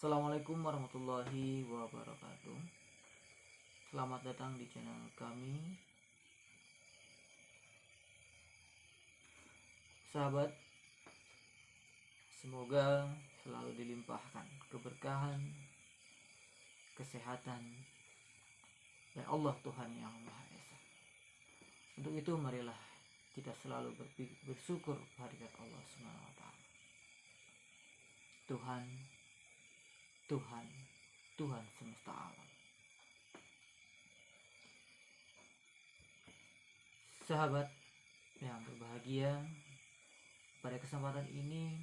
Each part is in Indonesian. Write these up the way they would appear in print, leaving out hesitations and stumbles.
Assalamualaikum warahmatullahi wabarakatuh. Selamat datang di channel kami. Sahabat, semoga selalu dilimpahkan keberkahan, kesehatan dari Allah Tuhan yang Maha Esa. Untuk itu marilah kita selalu bersyukur kehadirat Allah Subhanahu wa taala. Tuhan semesta alam. Sahabat yang berbahagia, pada kesempatan ini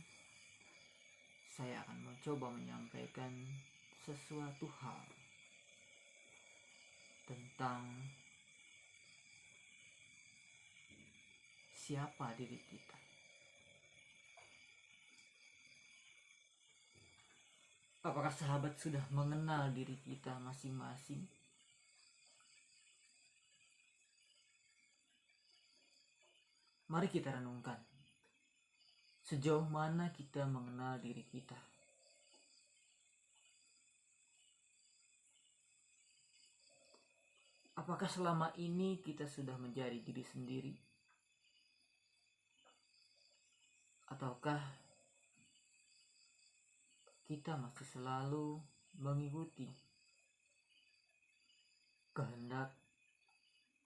saya akan mencoba menyampaikan sesuatu hal tentang siapa diri kita. Apakah sahabat sudah mengenal diri kita masing-masing? Mari kita renungkan, sejauh mana kita mengenal diri kita. Apakah selama ini kita sudah menjadi diri sendiri? Ataukah kita masih selalu mengikuti kehendak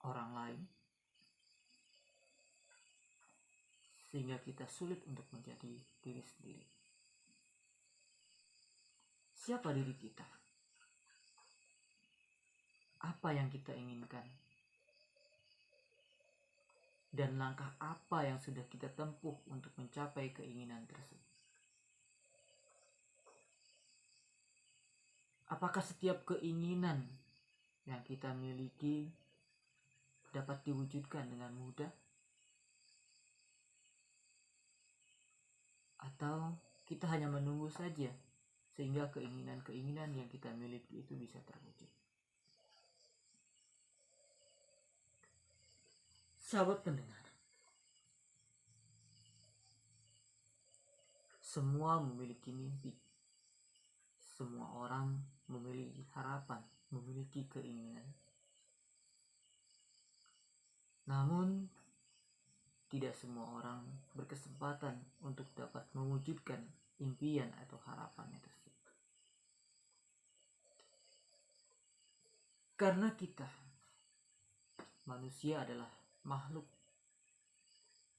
orang lain, sehingga kita sulit untuk menjadi diri sendiri? Siapa diri kita? Apa yang kita inginkan? Dan langkah apa yang sudah kita tempuh untuk mencapai keinginan tersebut? Apakah setiap keinginan yang kita miliki dapat diwujudkan dengan mudah? Atau kita hanya menunggu saja sehingga keinginan-keinginan yang kita miliki itu bisa terwujud? Sahabat pendengar, semua memiliki mimpi. Semua orang memiliki harapan, memiliki keinginan. Namun, tidak semua orang berkesempatan untuk dapat mewujudkan impian atau harapannya tersebut. Karena kita, manusia adalah makhluk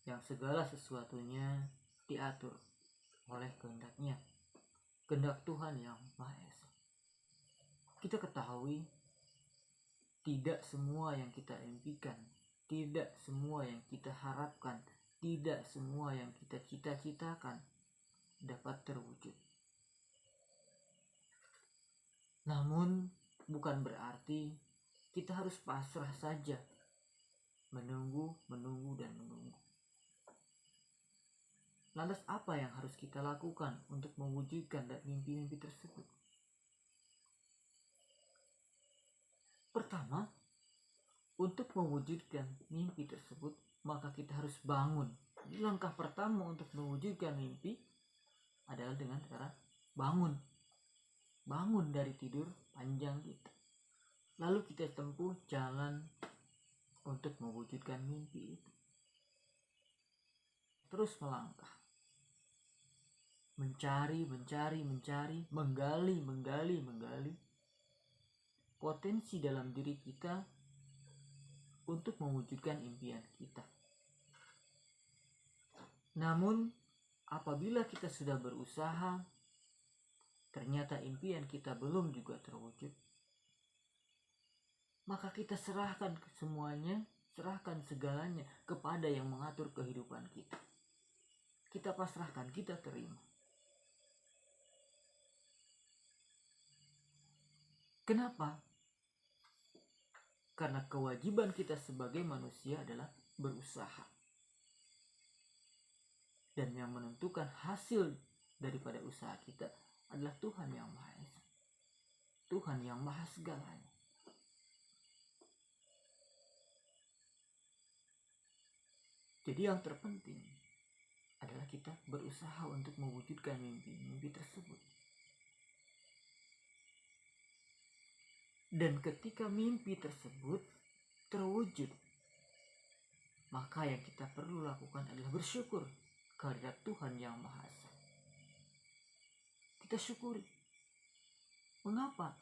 yang segala sesuatunya diatur oleh kehendaknya, kehendak Tuhan yang Maha Esa. Kita ketahui tidak semua yang kita impikan, tidak semua yang kita harapkan, tidak semua yang kita cita-citakan dapat terwujud. Namun bukan berarti kita harus pasrah saja, menunggu dan menunggu. Lantas apa yang harus kita lakukan untuk mewujudkan mimpi-mimpi tersebut? Pertama, untuk mewujudkan mimpi tersebut, maka kita harus bangun. Jadi langkah pertama untuk mewujudkan mimpi adalah dengan cara bangun. Bangun dari tidur panjang kita. Lalu kita tempuh jalan untuk mewujudkan mimpi itu. Terus melangkah. Mencari, menggali potensi dalam diri kita untuk mewujudkan impian kita. Namun, apabila kita sudah berusaha, ternyata impian kita belum juga terwujud, maka kita serahkan semuanya, serahkan segalanya kepada yang mengatur kehidupan kita. Kita pasrahkan, kita terima. Kenapa? Karena kewajiban kita sebagai manusia adalah berusaha. Dan yang menentukan hasil daripada usaha kita adalah Tuhan yang Maha Esa. Tuhan yang Maha segalanya. Jadi yang terpenting adalah kita berusaha untuk mewujudkan mimpi-mimpi tersebut. Dan ketika mimpi tersebut terwujud, maka yang kita perlu lakukan adalah bersyukur kehadirat Tuhan Yang Maha Esa. Kita syukuri. Mengapa?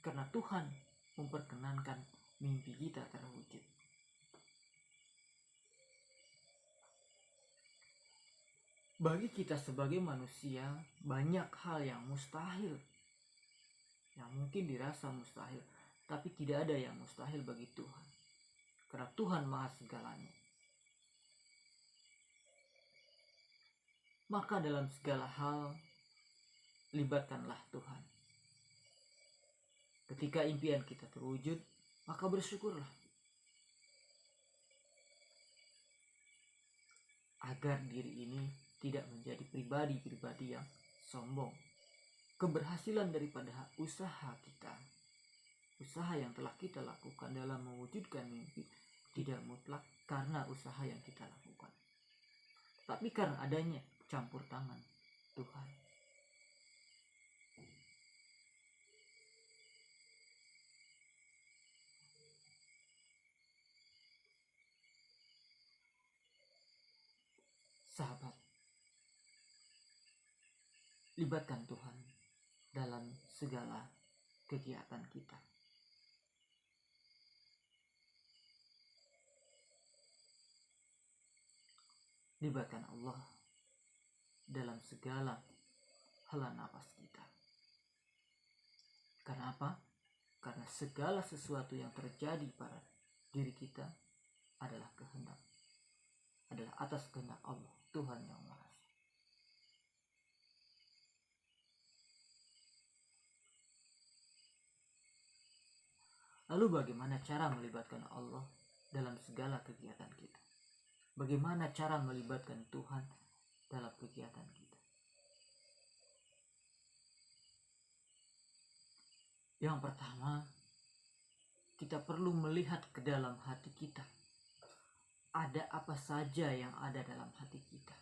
Karena Tuhan memperkenankan mimpi kita terwujud. Bagi kita sebagai manusia, banyak hal yang mustahil, yang mungkin dirasa mustahil, tapi tidak ada yang mustahil bagi Tuhan. Karena Tuhan Maha segalanya. Maka dalam segala hal, libatkanlah Tuhan. Ketika impian kita terwujud, maka bersyukurlah. Agar diri ini tidak menjadi pribadi-pribadi yang sombong. Keberhasilan daripada usaha kita, usaha yang telah kita lakukan dalam mewujudkan mimpi, tidak mutlak karena usaha yang kita lakukan, tapi karena adanya campur tangan Tuhan. Sahabat, libatkan Tuhan dalam segala kegiatan kita. Libatkan Allah dalam segala hela nafas kita. Karena apa? Karena segala sesuatu yang terjadi pada diri kita adalah kehendak, adalah atas kehendak Allah, Tuhan Yang Maha Esa. Lalu bagaimana cara melibatkan Allah dalam segala kegiatan kita? Bagaimana cara melibatkan Tuhan dalam kegiatan kita? Yang pertama, kita perlu melihat ke dalam hati kita. Ada apa saja yang ada dalam hati kita?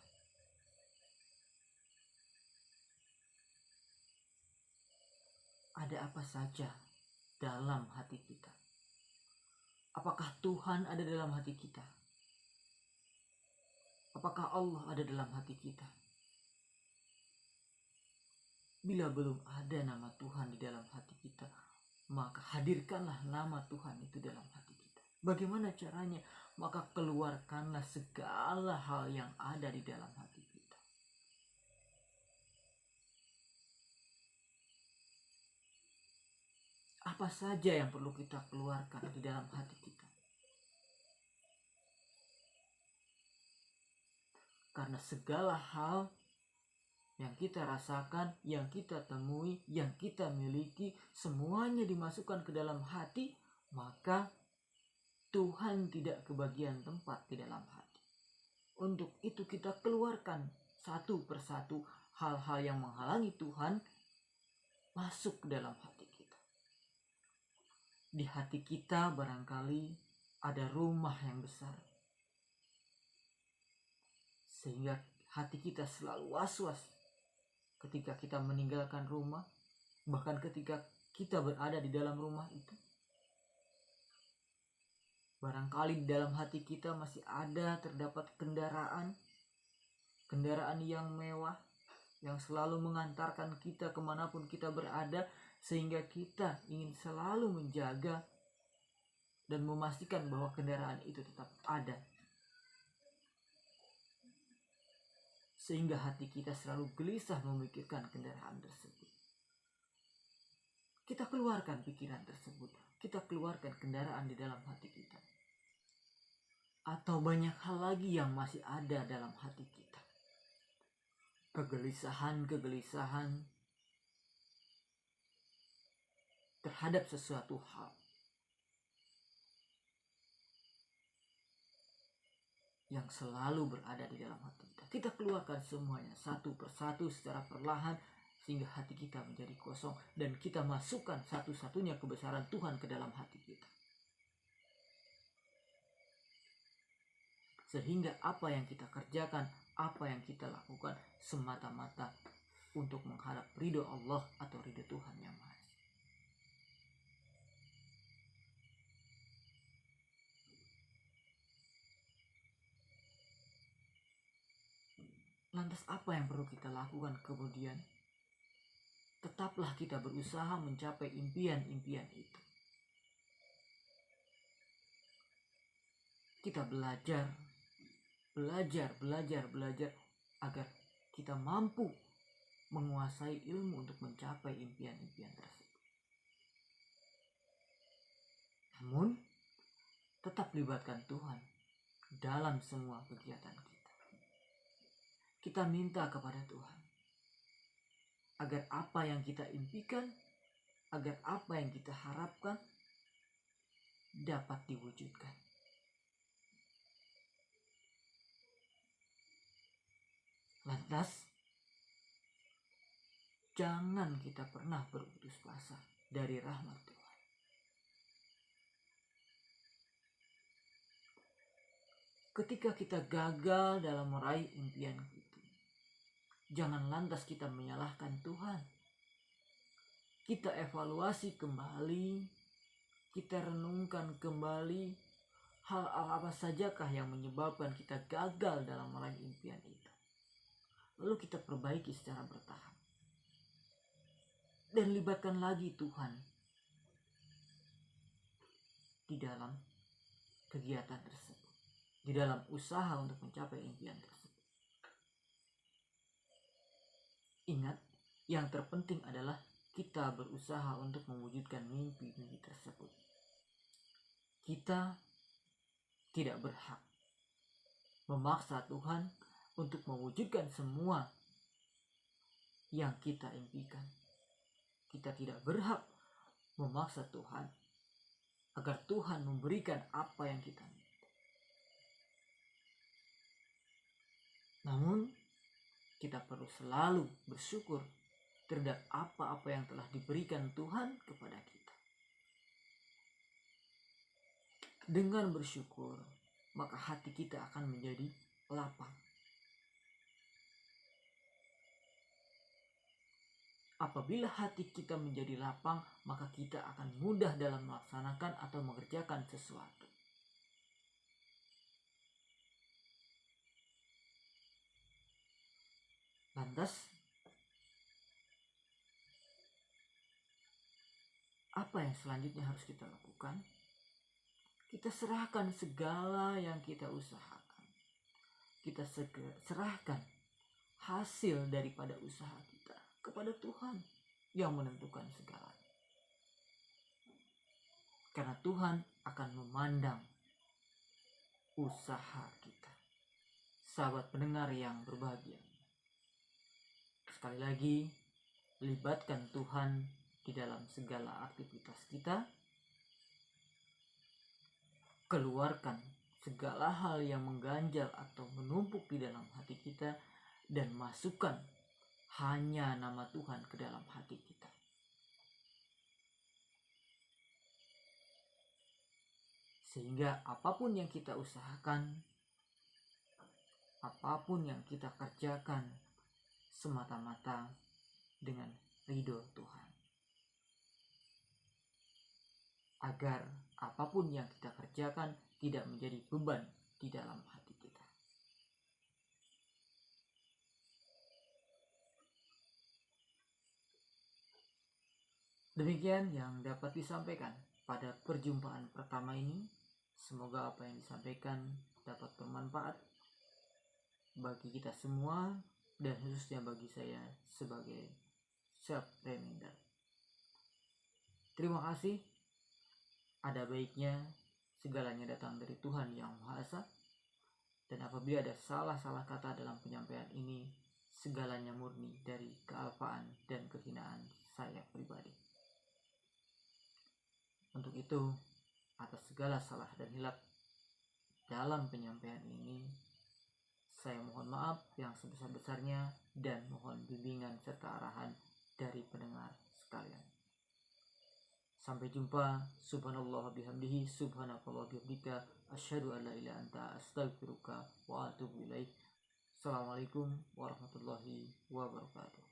Ada apa saja dalam hati kita? Apakah Tuhan ada dalam hati kita? Apakah Allah ada dalam hati kita? Bila belum ada nama Tuhan di dalam hati kita, maka hadirkanlah nama Tuhan itu dalam hati kita. Bagaimana caranya? Maka keluarkanlah segala hal yang ada di dalam hati kita. Apa saja yang perlu kita keluarkan di dalam hati kita? Karena segala hal yang kita rasakan, yang kita temui, yang kita miliki, semuanya dimasukkan ke dalam hati, maka Tuhan tidak kebagian tempat di dalam hati. Untuk itu kita keluarkan satu persatu hal-hal yang menghalangi Tuhan masuk ke dalam hati kita. Di hati kita barangkali ada rumah yang besar, sehingga hati kita selalu was-was ketika kita meninggalkan rumah, bahkan ketika kita berada di dalam rumah itu. Barangkali di dalam hati kita masih ada terdapat kendaraan yang mewah, yang selalu mengantarkan kita kemanapun kita berada, sehingga kita ingin selalu menjaga dan memastikan bahwa kendaraan itu tetap ada. Sehingga hati kita selalu gelisah memikirkan kendaraan tersebut. Kita keluarkan pikiran tersebut. Kita keluarkan kendaraan di dalam hati kita. Atau banyak hal lagi yang masih ada dalam hati kita. Kegelisahan terhadap sesuatu hal yang selalu berada di dalam hati kita. Kita keluarkan semuanya satu persatu secara perlahan, sehingga hati kita menjadi kosong dan kita masukkan satu-satunya kebesaran Tuhan ke dalam hati kita. Sehingga apa yang kita kerjakan, apa yang kita lakukan semata-mata untuk mengharap ridho Allah atau ridho Tuhan Yang Maha Esa. Lantas apa yang perlu kita lakukan kemudian? Tetaplah kita berusaha mencapai impian-impian itu. Kita belajar agar kita mampu menguasai ilmu untuk mencapai impian-impian tersebut. Namun, tetap libatkan Tuhan dalam semua kegiatan kita. Kita minta kepada Tuhan agar apa yang kita impikan, agar apa yang kita harapkan dapat diwujudkan. Lantas, jangan kita pernah berputus asa dari rahmat Tuhan. Ketika kita gagal dalam meraih impian itu, jangan lantas kita menyalahkan Tuhan. Kita evaluasi kembali, kita renungkan kembali hal apa sajakah yang menyebabkan kita gagal dalam meraih impian itu. Lalu kita perbaiki secara bertahap. Dan libatkan lagi Tuhan di dalam kegiatan tersebut, di dalam usaha untuk mencapai impian tersebut. Ingat, yang terpenting adalah kita berusaha untuk mewujudkan mimpi-mimpi tersebut. Kita tidak berhak memaksa Tuhan untuk mewujudkan semua yang kita impikan. Kita tidak berhak memaksa Tuhan agar Tuhan memberikan apa yang kita minta. Namun, kita perlu selalu bersyukur terhadap apa-apa yang telah diberikan Tuhan kepada kita. Dengan bersyukur, maka hati kita akan menjadi lapang. Apabila hati kita menjadi lapang, maka kita akan mudah dalam melaksanakan atau mengerjakan sesuatu. Lantas, apa yang selanjutnya harus kita lakukan? Kita serahkan segala yang kita usahakan. Kita serahkan hasil daripada usaha kita kepada Tuhan yang menentukan segalanya. Karena Tuhan akan memandang usaha kita. Sahabat pendengar yang berbahagia, sekali lagi, libatkan Tuhan di dalam segala aktivitas kita. Keluarkan segala hal yang mengganjal atau menumpuk di dalam hati kita dan masukkan hanya nama Tuhan ke dalam hati kita. Sehingga apapun yang kita usahakan, apapun yang kita kerjakan, semata-mata dengan ridho Tuhan. Agar apapun yang kita kerjakan tidak menjadi beban di dalam hati kita. Demikian yang dapat disampaikan pada perjumpaan pertama ini. Semoga apa yang disampaikan dapat bermanfaat bagi kita semua dan khususnya bagi saya sebagai self-reminder. Terima kasih. Ada baiknya segalanya datang dari Tuhan Yang Maha Esa. Dan apabila ada salah-salah kata dalam penyampaian ini, segalanya murni dari kealpaan dan kehinaan saya pribadi. Untuk itu, atas segala salah dan hilaf dalam penyampaian ini, saya mohon maaf yang sebesar-besarnya dan mohon bimbingan serta arahan dari pendengar sekalian. Sampai jumpa. Subhanallah bihamdihi, subhanakallah bihamdika, asyhadu an la ilaha anta, astaghfiruka wa atubu ilaik. Assalamualaikum warahmatullahi wabarakatuh.